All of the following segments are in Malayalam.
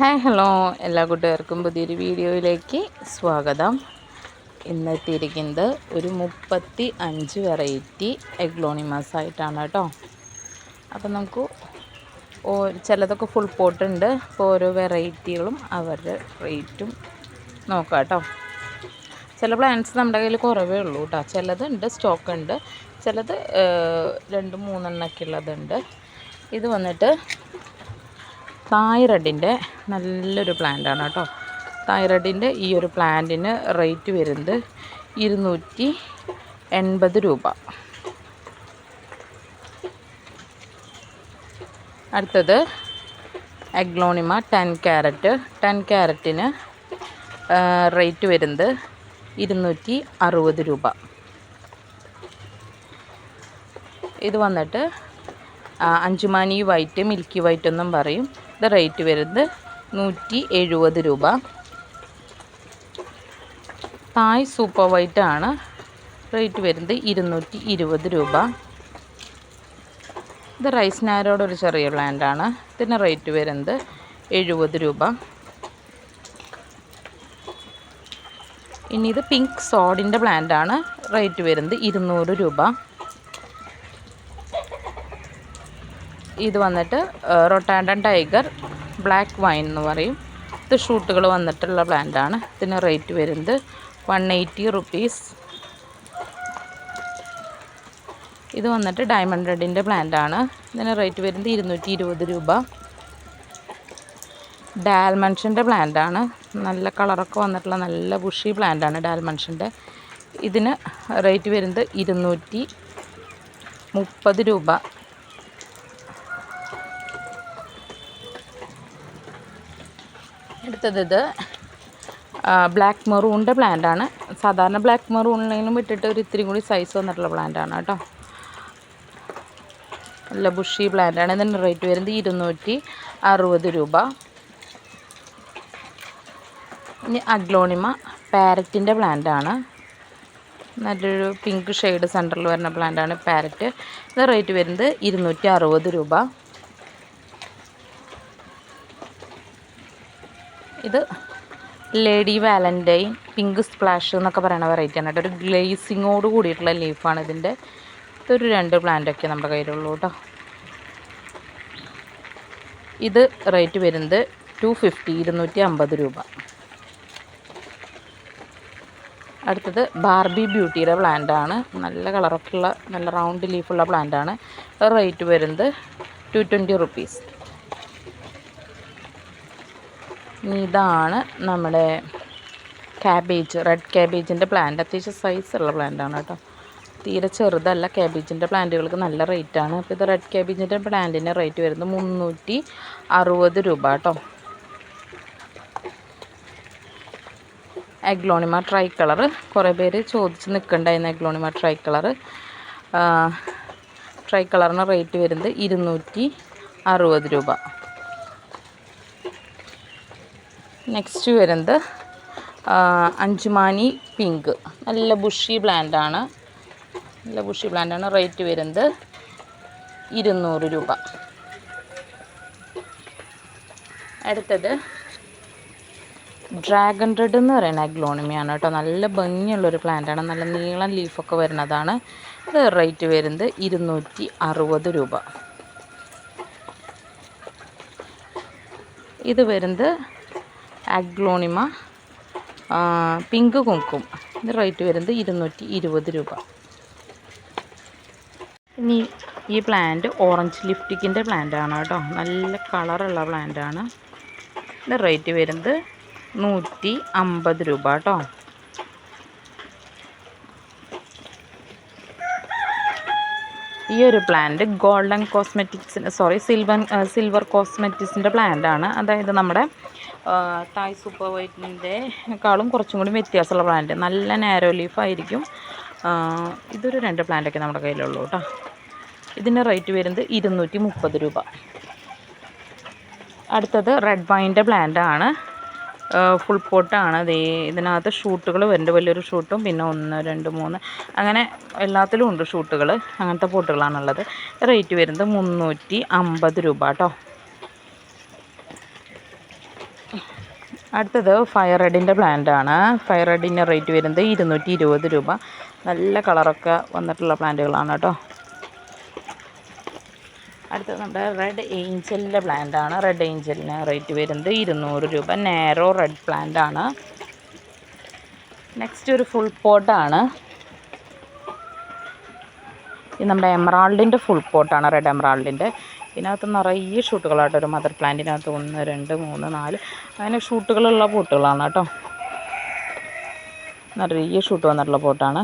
ഹായ് ഹലോ എല്ലാ കൂട്ടുകാർക്കും പുതിയൊരു വീഡിയോയിലേക്ക് സ്വാഗതം. ഇന്ന് എത്തിയിരിക്കുന്നത് ഒരു 35 വെറൈറ്റി എഗ്ലോണിമാസ് ആയിട്ടാണ് കേട്ടോ. അപ്പം നമുക്ക് ചിലതൊക്കെ ഫുൾ പോട്ട് ഉണ്ട്. അപ്പോൾ ഓരോ വെറൈറ്റികളും അവരുടെ റേറ്റും നോക്കാം കേട്ടോ. ചില പ്ലാന്റ്സ് നമ്മുടെ കയ്യിൽ കുറവേ ഉള്ളൂ കേട്ടോ. ചിലതുണ്ട്, സ്റ്റോക്ക് ഉണ്ട്. ചിലത് 2-3 എണ്ണമൊക്കെ ഉള്ളതുണ്ട്. ഇത് വന്നിട്ട് തൈറോയിഡിൻ്റെ നല്ലൊരു പ്ലാന്റാണ് കേട്ടോ. തൈറോയിഡിൻ്റെ ഈ ഒരു പ്ലാന്റിന് റേറ്റ് വരുന്നത് 280 രൂപ. അടുത്തത് അഗ്ലോണിമ 10 ക്യാരറ്റ്. 10 ക്യാരറ്റിന് റേറ്റ് വരുന്നത് 260 രൂപ. ഇത് വന്നിട്ട് അഞ്ചുമാനി വൈറ്റ്, മിൽക്കി വൈറ്റ് എന്നും പറയും. ഇത് റേറ്റ് വരുന്നത് 170 രൂപ. തായ് സൂപ്പർ വൈറ്റ് ആണ്. റേറ്റ് വരുന്നത് 220 രൂപ. ഇത് റൈസ് നാരോടെ ഒരു ചെറിയ പ്ലാന്റ് ആണ്. ഇതിന് റേറ്റ് വരുന്നത് 70 രൂപ. ഇനി ഇത് പിങ്ക് സോഡിൻ്റെ പ്ലാന്റ് ആണ്. റേറ്റ് വരുന്നത് 200 രൂപ. ഇത് വന്നിട്ട് റൊട്ടാൻഡൻ ടൈഗർ ബ്ലാക്ക് വൈൻ എന്ന് പറയും. ഇത് ഷൂട്ടുകൾ വന്നിട്ടുള്ള പ്ലാന്റാണ്. ഇതിന് റേറ്റ് വരുന്നത് 180 റുപ്പീസ്. ഇത് വന്നിട്ട് ഡയമണ്ട് റെഡിൻ്റെ പ്ലാന്റാണ്. ഇതിന് റേറ്റ് വരുന്നത് 220 രൂപ. ഡാൽമൻഷൻ്റെ പ്ലാന്റാണ്. നല്ല കളറൊക്കെ വന്നിട്ടുള്ള നല്ല ബുഷി പ്ലാന്റാണ് ഡാൽമൻഷൻ്റെ. ഇതിന് റേറ്റ് വരുന്നത് 230 രൂപ. അടുത്തത് ബ്ലാക്ക് മെറൂണിൻ്റെ പ്ലാന്റാണ്. സാധാരണ ബ്ലാക്ക് മെറൂണിലും വിട്ടിട്ട് ഒരു ഇത്തിരി കൂടി സൈസ് വന്നിട്ടുള്ള പ്ലാന്റാണ് കേട്ടോ. നല്ല ബുഷി പ്ലാന്റാണ്. ഇതിന് റേറ്റ് വരുന്നത് 260 രൂപ. ഇനി അഗ്ലോണിമ പാരറ്റിൻ്റെ പ്ലാന്റാണ്. നല്ലൊരു പിങ്ക് ഷെയ്ഡ് സെൻറ്ററിൽ വരുന്ന പ്ലാന്റാണ് പാരറ്റ്. ഇത് റേറ്റ് വരുന്നത് 260 രൂപ. ഇത് ലേഡി വാലൻറ്റൈൻ പിങ്ക് സ്പ്ലാഷ് എന്നൊക്കെ പറയുന്ന വെറൈറ്റിയാണ് കേട്ടോ. ഒരു ഗ്ലേസിങ്ങോട് കൂടിയിട്ടുള്ള ലീഫാണ് ഇതിൻ്റെ. ഇതൊരു 2 പ്ലാന്റൊക്കെ നമ്മുടെ കയ്യിലുള്ളൂ കേട്ടോ. ഇത് റേറ്റ് വരുന്നത് 250 രൂപ. അടുത്തത് ബാർബി ബ്യൂട്ടിയുടെ പ്ലാന്റാണ്. നല്ല കളറൊക്കെ ഉള്ള നല്ല റൗണ്ട് ലീഫുള്ള പ്ലാന്റാണ്. റേറ്റ് വരുന്നത് 220 റുപ്പീസ്. ഇതാണ് നമ്മുടെ ക്യാബേജ്, റെഡ് ക്യാബേജിൻ്റെ പ്ലാന്റ്. അത്യാവശ്യം സൈസുള്ള പ്ലാന്റാണ് കേട്ടോ. തീരെ ചെറുതല്ല. ക്യാബേജിൻ്റെ പ്ലാന്റുകൾക്ക് നല്ല റേറ്റാണ്. അപ്പോൾ ഇത് റെഡ് ക്യാബേജിൻ്റെ പ്ലാന്റിന് റേറ്റ് വരുന്നത് 360 രൂപ കേട്ടോ. അഗ്ലോണിമ ട്രൈ കളർ കുറേ പേര് ചോദിച്ച് നിൽക്കണ്ടായിരുന്നു. അഗ്ലോണിമ ട്രൈ കളറിന് റേറ്റ് വരുന്നത് 260 രൂപ. നെക്സ്റ്റ് വരുന്നത് അഞ്ചുമാനി പിങ്ക്. നല്ല ബുഷി പ്ലാന്റാണ്. റേറ്റ് വരുന്നത് 200 രൂപ. അടുത്തത് ഡ്രാഗൺ റെഡ് എന്ന് പറയുന്ന അഗ്ലോണിമയാണ് കേട്ടോ. നല്ല ഭംഗിയുള്ളൊരു പ്ലാന്റാണ്. നല്ല നീളം ലീഫൊക്കെ വരുന്നതാണ്. ഇത് റേറ്റ് വരുന്നത് 260 രൂപ. ഇത് വരുന്നത് അഗ്ലോണിമ പിങ്ക് കുങ്കും. ഇത് റേറ്റ് വരുന്നത് 220 രൂപ. ഇനി ഈ പ്ലാന്റ് ഓറഞ്ച് ലിപ്റ്റിക്കിൻ്റെ പ്ലാന്റാണ് കേട്ടോ. നല്ല കളറുള്ള പ്ലാന്റാണ്. ഇത് റേറ്റ് വരുന്നത് 150 രൂപ കേട്ടോ. ഈ ഒരു പ്ലാന്റ് ഗോൾഡൻ സിൽവർ കോസ്മെറ്റിക്സിൻ്റെ പ്ലാന്റാണ്. അതായത് നമ്മുടെ തായ് സൂപ്പർ വൈറ്റിൻ്റെക്കാളും കുറച്ചും കൂടി വ്യത്യാസമുള്ള പ്ലാന്റ്. നല്ല നാരോ ലീഫായിരിക്കും. ഇതൊരു 2 പ്ലാന്റൊക്കെ നമ്മുടെ കയ്യിലുള്ളൂ കേട്ടോ. ഇതിൻ്റെ റേറ്റ് വരുന്നത് 230 രൂപ. അടുത്തത് റെഡ് വൈൻ്റെ പ്ലാന്റാണ്. ഫുൾ പോട്ടാണ്. ഇതിനകത്ത് ഷൂട്ടുകൾ വരുന്നുണ്ട്. വലിയൊരു ഷൂട്ടും പിന്നെ 1, 2, 3 അങ്ങനെ എല്ലാത്തിലും ഉണ്ട് ഷൂട്ടുകൾ. അങ്ങനത്തെ പോട്ടുകളാണുള്ളത്. റേറ്റ് വരുന്നത് 350 രൂപ കേട്ടോ. അടുത്തത് ഫയർ റെഡിൻ്റെ പ്ലാന്റാണ്. ഫയർ റെഡിൻ്റെ റേറ്റ് വരുന്നത് 220 രൂപ. നല്ല കളറൊക്കെ വന്നിട്ടുള്ള പ്ലാന്റുകളാണ് കേട്ടോ. അടുത്തത് നമ്മുടെ റെഡ് ഏഞ്ചലിൻ്റെ പ്ലാന്റാണ്. റെഡ് ഏഞ്ചലിന് റേറ്റ് വരുന്നത് 200 രൂപ. നാരോ റെഡ് പ്ലാന്റാണ്. നെക്സ്റ്റ് ഒരു ഫുൾ പോട്ടാണ്. ഇത് നമ്മുടെ എമറാൾഡിൻ്റെ ഫുൾ പോട്ടാണ്, റെഡ് എമറാൾഡിൻ്റെ. ഇതിനകത്ത് നിറയെ ഷൂട്ടുകളാട്ടോ. ഒരു മദർ പ്ലാന്റിനകത്ത് 1 2 3 4 അങ്ങനെ ഷൂട്ടുകളുള്ള പോട്ടുകളാണ് കേട്ടോ. നിറയെ ഷൂട്ട് വന്നിട്ടുള്ള പോട്ടാണ്.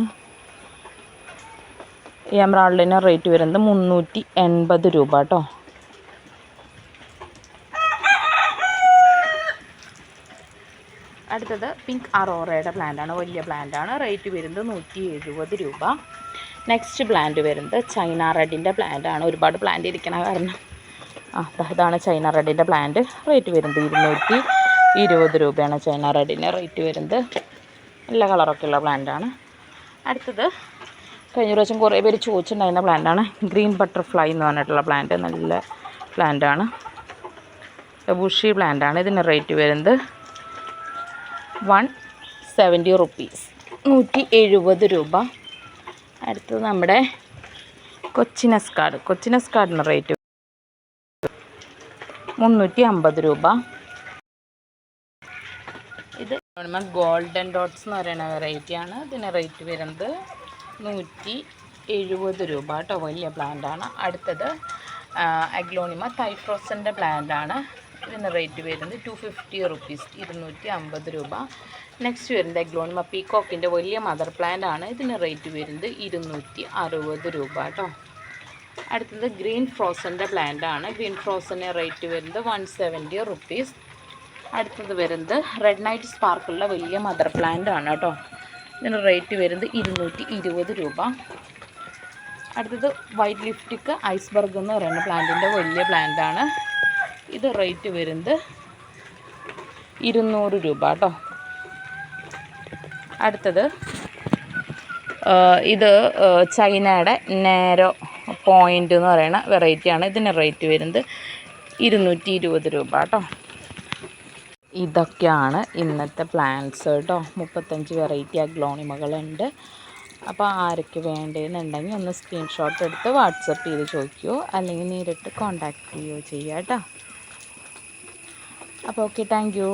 ഈ എമറാൾഡിന് റേറ്റ് വരുന്നത് 380 രൂപ കേട്ടോ. അടുത്തത് പിങ്ക് അറോറയുടെ പ്ലാന്റാണ്. വലിയ പ്ലാന്റാണ്. റേറ്റ് വരുന്നത് 170 രൂപ. നെക്സ്റ്റ് പ്ലാന്റ് വരുന്നത് ചൈന റെഡിൻ്റെ പ്ലാന്റാണ്. ഒരുപാട് പ്ലാന്റ് ഇരിക്കണ കാരണം ഇതാണ് ചൈന റെഡിൻ്റെ പ്ലാന്റ്. റേറ്റ് വരുന്നത് 220 രൂപയാണ് ചൈന റെഡിൻ്റെ റേറ്റ് വരുന്നത്. നല്ല കളറൊക്കെ ഉള്ള പ്ലാന്റാണ്. അടുത്തത് കഴിഞ്ഞ പ്രാവശ്യം കുറേ പേര് ചോദിച്ചിട്ടുണ്ടായിരുന്ന പ്ലാന്റാണ് ഗ്രീൻ ബട്ടർഫ്ലൈ എന്ന് പറഞ്ഞിട്ടുള്ള പ്ലാന്റ്. നല്ല പ്ലാന്റാണ്. ബുഷി പ്ലാന്റാണ്. ഇതിന് റേറ്റ് വരുന്നത് 170 റുപ്പീസ്, 170 രൂപ. അടുത്തത് നമ്മുടെ കൊച്ചിനസ്കാർഡിന് റേറ്റ് 350 രൂപ. ഇത് ഗോൾഡൻ ഡോട്ട്സ് എന്ന് പറയുന്ന വെറൈറ്റിയാണ്. ഇതിന് റേറ്റ് വരുന്നത് 170 രൂപ കേട്ടോ. വലിയ പ്ലാന്റാണ്. അടുത്തത് അഗ്ലോണിമ തൈഫ്രോസൻ്റെ പ്ലാന്റാണ്. ഇതിന് റേറ്റ് വരുന്നത് 250 റുപ്പീസ്, 250 രൂപ. നെക്സ്റ്റ് വരുന്നത് അഗ്ലോണിമ പീകോക്കിൻ്റെ വലിയ മദർ പ്ലാന്റാണ്. ഇതിന് റേറ്റ് വരുന്നത് 260 രൂപ കേട്ടോ. അടുത്തത് ഗ്രീൻ ഫ്രോസൻ്റെ പ്ലാന്റാണ്. ഗ്രീൻ ഫ്രോസൻ്റെ റേറ്റ് വരുന്നത് 170 റുപ്പീസ്. അടുത്തത് വരുന്നത് റെഡ് നൈറ്റ് സ്പാർക്കിളിലെ വലിയ മദർ പ്ലാന്റാണ് കേട്ടോ. ഇതിന് റേറ്റ് വരുന്നത് 220 രൂപ. അടുത്തത് വൈറ്റ് ലിഫ്റ്റിക്ക് ഐസ്ബർഗ് എന്ന് പറയുന്ന പ്ലാന്റിൻ്റെ വലിയ പ്ലാന്റാണ്. ഇത് റേറ്റ് വരുന്നത് 200 രൂപ കേട്ടോ. അടുത്തത് ഇത് ചൈനയുടെ നാരോ പോയിൻ്റ് എന്ന് പറയുന്ന വെറൈറ്റിയാണ്. ഇതിന് റേറ്റ് വരുന്നത് 220 രൂപ കേട്ടോ. ഇതൊക്കെയാണ് ഇന്നത്തെ പ്ലാന്റ്സ് കേട്ടോ. 35 വെറൈറ്റി അഗ്ലോണിമകളുണ്ട്. അപ്പോൾ ആരൊക്കെ വേണ്ടതെന്നുണ്ടെങ്കിൽ ഒന്ന് സ്ക്രീൻഷോട്ട് എടുത്ത് വാട്സപ്പ് ചെയ്ത് ചോദിക്കുകയോ അല്ലെങ്കിൽ നേരിട്ട് കോൺടാക്റ്റ് ചെയ്യുകയോ ചെയ്യുക കേട്ടോ. അപ്പോൾ ഓക്കെ, താങ്ക് യു.